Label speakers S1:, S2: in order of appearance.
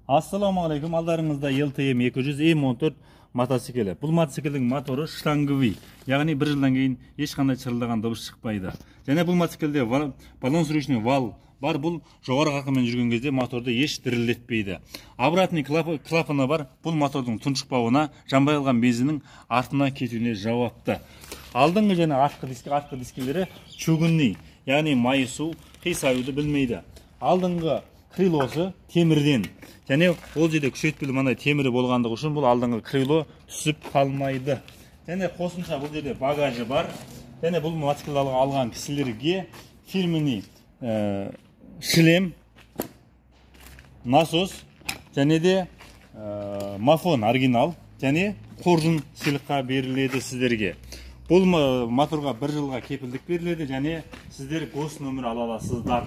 S1: Ассаламуалейкум, алдарыңызда LTM 200 E14 мотоциклі. Бұл мотоциклдің моторы штанговый, яғни бір жылдан кейін ешқандай шырылдаған дыбыс шықпайды. Және бұл мотоциклде балансирующий вал бар, бұл жоғары қарқынмен жүрген кезде моторды еш дірілдетпейді. Обратный клапаны бар, бұл мотордың тұншықпауына, жанбай қалған бензиннің артына кетуіне жауапты. Алдыңғы және артқы дискілері чугунный, яғни майысу, қисаюды білмейді. Алдыңғы крылосы темірден, және ол жерде күшейтпелі мынандай темірі болғандығы үшін бұл алдыңғы крыло түсіп қалмайды. Және қосымша бұл жерде багажы бар. Және бұл мотоциклді алған кісілерге фирменный шлем, насос, және де мафон оригинал, және қоржын сыйлыққа беріледі сіздерге. Бұл моторға 1 жылға кепілдік беріледі, және сіздер гос нөмір ала аласыздар.